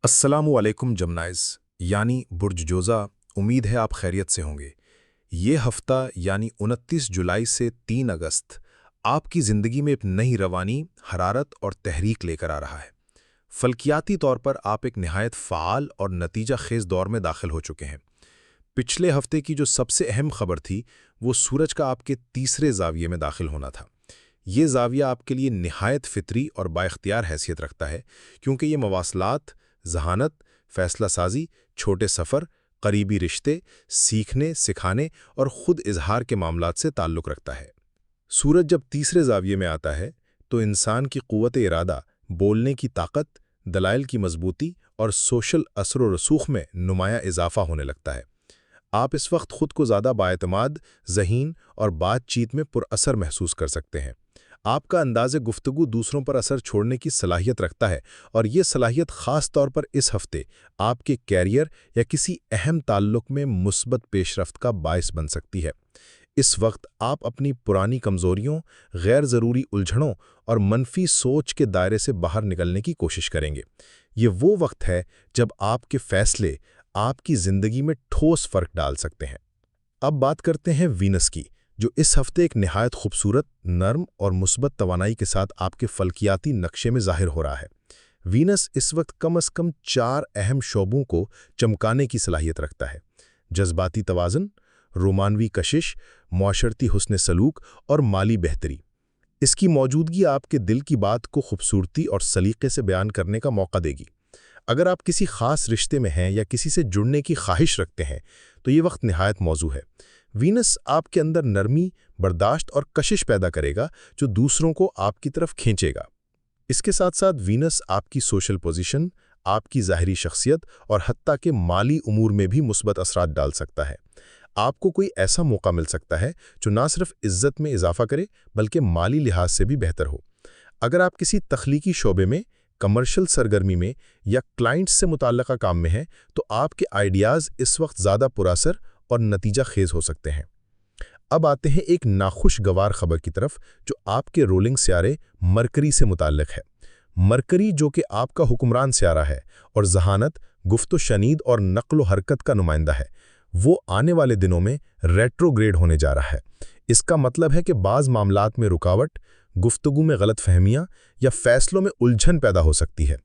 السلام علیکم جمنائز یعنی برج جوزا، امید ہے آپ خیریت سے ہوں گے۔ یہ ہفتہ یعنی 29 جولائی سے 3 اگست آپ کی زندگی میں ایک نئی روانی، حرارت اور تحریک لے کر آ رہا ہے۔ فلکیاتی طور پر آپ ایک نہایت فعال اور نتیجہ خیز دور میں داخل ہو چکے ہیں۔ پچھلے ہفتے کی جو سب سے اہم خبر تھی وہ سورج کا آپ کے تیسرے زاویے میں داخل ہونا تھا۔ یہ زاویہ آپ کے لیے نہایت فطری اور بااختیار حیثیت رکھتا ہے، کیونکہ یہ مواصلات، ذہانت، فیصلہ سازی، چھوٹے سفر، قریبی رشتے، سیکھنے، سکھانے اور خود اظہار کے معاملات سے تعلق رکھتا ہے۔ سورج جب تیسرے زاویے میں آتا ہے تو انسان کی قوت ارادہ، بولنے کی طاقت، دلائل کی مضبوطی اور سوشل اثر و رسوخ میں نمایاں اضافہ ہونے لگتا ہے۔ آپ اس وقت خود کو زیادہ بااعتماد، ذہین اور بات چیت میں پر اثر محسوس کر سکتے ہیں۔ آپ کا انداز گفتگو دوسروں پر اثر چھوڑنے کی صلاحیت رکھتا ہے، اور یہ صلاحیت خاص طور پر اس ہفتے آپ کے کیریئر یا کسی اہم تعلق میں مثبت پیش رفت کا باعث بن سکتی ہے۔ اس وقت آپ اپنی پرانی کمزوریوں، غیر ضروری الجھنوں اور منفی سوچ کے دائرے سے باہر نکلنے کی کوشش کریں گے۔ یہ وہ وقت ہے جب آپ کے فیصلے آپ کی زندگی میں ٹھوس فرق ڈال سکتے ہیں۔ اب بات کرتے ہیں وینس کی، جو اس ہفتے ایک نہایت خوبصورت، نرم اور مثبت توانائی کے ساتھ آپ کے فلکیاتی نقشے میں ظاہر ہو رہا ہے۔ وینس اس وقت کم از کم 4 اہم شعبوں کو چمکانے کی صلاحیت رکھتا ہے: جذباتی توازن، رومانوی کشش، معاشرتی حسن سلوک اور مالی بہتری۔ اس کی موجودگی آپ کے دل کی بات کو خوبصورتی اور سلیقے سے بیان کرنے کا موقع دے گی۔ اگر آپ کسی خاص رشتے میں ہیں یا کسی سے جڑنے کی خواہش رکھتے ہیں تو یہ وقت نہایت موزوں ہے۔ وینس آپ کے اندر نرمی، برداشت اور کشش پیدا کرے گا جو دوسروں کو آپ کی طرف کھینچے گا۔ اس کے ساتھ ساتھ وینس آپ کی سوشل پوزیشن، آپ کی ظاہری شخصیت اور حتیٰ کہ مالی امور میں بھی مثبت اثرات ڈال سکتا ہے۔ آپ کو کوئی ایسا موقع مل سکتا ہے جو نہ صرف عزت میں اضافہ کرے بلکہ مالی لحاظ سے بھی بہتر ہو۔ اگر آپ کسی تخلیقی شعبے میں، کمرشل سرگرمی میں یا کلائنٹس سے متعلقہ کام میں ہیں تو آپ کے آئیڈیاز اس وقت زیادہ پراثر اور نتیجہ خیز ہو سکتے ہیں۔ اب آتے ہیں ایک ناخوشگوار خبر کی طرف جو آپ کے رولنگ سیارے مرکری سے متعلق ہے۔ مرکری جو کہ آپ کا حکمران سیارہ ہے اور ذہانت، گفت و شنید اور نقل و حرکت کا نمائندہ ہے، وہ آنے والے دنوں میں ریٹروگریڈ ہونے جا رہا ہے۔ اس کا مطلب ہے کہ بعض معاملات میں رکاوٹ، گفتگو میں غلط فہمیاں یا فیصلوں میں الجھن پیدا ہو سکتی ہے۔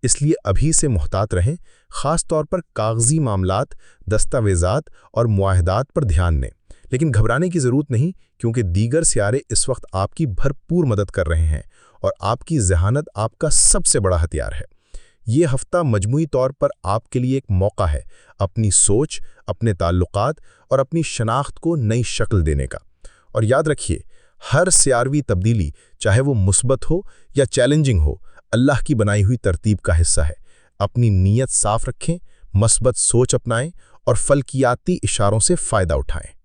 اس لیے ابھی سے محتاط رہیں، خاص طور پر کاغذی معاملات، دستاویزات اور معاہدات پر دھیان دیں۔ لیکن گھبرانے کی ضرورت نہیں، کیونکہ دیگر سیارے اس وقت آپ کی بھرپور مدد کر رہے ہیں اور آپ کی ذہانت آپ کا سب سے بڑا ہتھیار ہے۔ یہ ہفتہ مجموعی طور پر آپ کے لیے ایک موقع ہے اپنی سوچ، اپنے تعلقات اور اپنی شناخت کو نئی شکل دینے کا۔ اور یاد رکھیے، ہر سیاروی تبدیلی، چاہے وہ مثبت ہو یا چیلنجنگ ہو، اللہ کی بنائی ہوئی ترتیب کا حصہ ہے۔ اپنی نیت صاف رکھیں، مثبت سوچ اپنائیں اور فلکیاتی اشاروں سے فائدہ اٹھائیں۔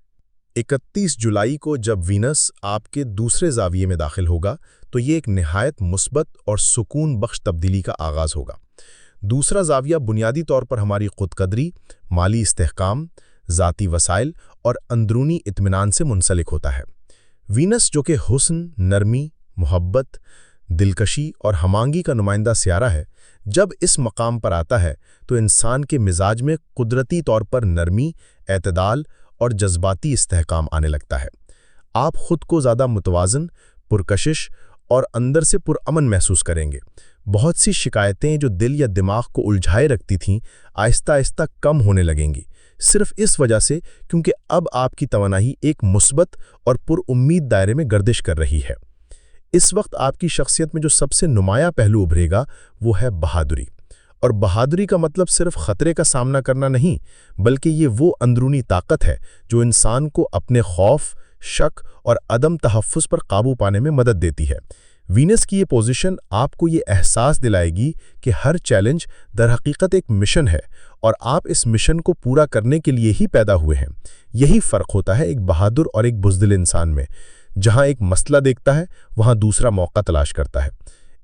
31 جولائی کو جب وینس آپ کے دوسرے زاویے میں داخل ہوگا تو یہ ایک نہایت مثبت اور سکون بخش تبدیلی کا آغاز ہوگا۔ دوسرا زاویہ بنیادی طور پر ہماری خود قدری، مالی استحکام، ذاتی وسائل اور اندرونی اطمینان سے منسلک ہوتا ہے۔ وینس جو کہ حسن، نرمی، محبت، دلکشی اور ہمانگی کا نمائندہ سیارہ ہے، جب اس مقام پر آتا ہے تو انسان کے مزاج میں قدرتی طور پر نرمی، اعتدال اور جذباتی استحکام آنے لگتا ہے۔ آپ خود کو زیادہ متوازن، پرکشش اور اندر سے پرامن محسوس کریں گے۔ بہت سی شکایتیں جو دل یا دماغ کو الجھائے رکھتی تھیں، آہستہ آہستہ کم ہونے لگیں گی، صرف اس وجہ سے کیونکہ اب آپ کی توانائی ایک مثبت اور پر امید دائرے میں گردش کر رہی ہے۔ اس وقت آپ کی شخصیت میں جو سب سے نمایاں پہلو ابھرے گا وہ ہے بہادری۔ اور بہادری کا مطلب صرف خطرے کا سامنا کرنا نہیں، بلکہ یہ وہ اندرونی طاقت ہے جو انسان کو اپنے خوف، شک اور عدم تحفظ پر قابو پانے میں مدد دیتی ہے۔ وینس کی یہ پوزیشن آپ کو یہ احساس دلائے گی کہ ہر چیلنج در حقیقت ایک مشن ہے اور آپ اس مشن کو پورا کرنے کے لیے ہی پیدا ہوئے ہیں۔ یہی فرق ہوتا ہے ایک بہادر اور ایک بزدل انسان میں۔ جہاں ایک مسئلہ دیکھتا ہے وہاں دوسرا موقع تلاش کرتا ہے۔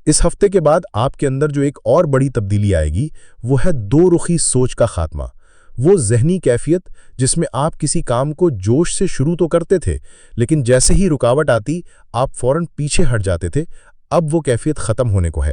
اس ہفتے کے بعد آپ کے اندر جو ایک اور بڑی تبدیلی آئے گی وہ ہے دو رخی سوچ کا خاتمہ۔ وہ ذہنی کیفیت جس میں آپ کسی کام کو جوش سے شروع تو کرتے تھے لیکن جیسے ہی رکاوٹ آتی آپ فوراً پیچھے ہٹ جاتے تھے، اب وہ کیفیت ختم ہونے کو ہے۔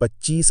25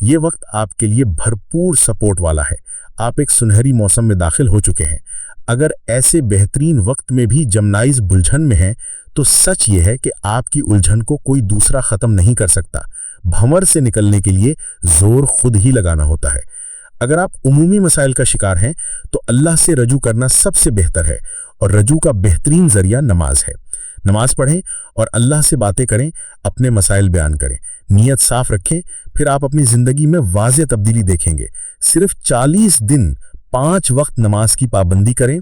یہ وقت آپ کے لیے بھرپور سپورٹ والا ہے۔ آپ ایک سنہری موسم میں داخل ہو چکے ہیں۔ اگر ایسے بہترین وقت میں بھی جمنائز الجھن میں ہیں تو سچ یہ ہے کہ آپ کی الجھن کو کوئی دوسرا ختم نہیں کر سکتا۔ بھنور سے نکلنے کے لیے زور خود ہی لگانا ہوتا ہے۔ اگر آپ عمومی مسائل کا شکار ہیں تو اللہ سے رجوع کرنا سب سے بہتر ہے، اور رجوع کا بہترین ذریعہ نماز ہے۔ نماز پڑھیں اور اللہ سے باتیں کریں، اپنے مسائل بیان کریں، نیت صاف رکھیں، پھر آپ اپنی زندگی میں واضح تبدیلی دیکھیں گے۔ صرف 40 دن 5 وقت نماز کی پابندی کریں،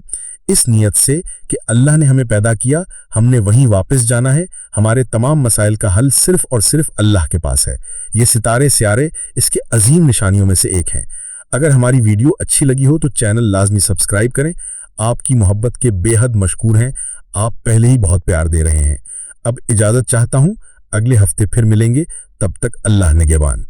اس نیت سے کہ اللہ نے ہمیں پیدا کیا، ہم نے وہیں واپس جانا ہے، ہمارے تمام مسائل کا حل صرف اور صرف اللہ کے پاس ہے۔ یہ ستارے سیارے اس کے عظیم نشانیوں میں سے ایک ہیں۔ اگر ہماری ویڈیو اچھی لگی ہو تو چینل لازمی سبسکرائب کریں۔ آپ کی محبت کے بے حد مشکور ہیں، آپ پہلے ہی بہت پیار دے رہے ہیں۔ اب اجازت چاہتا ہوں، اگلے ہفتے پھر ملیں گے، تب تک اللہ نگہبان۔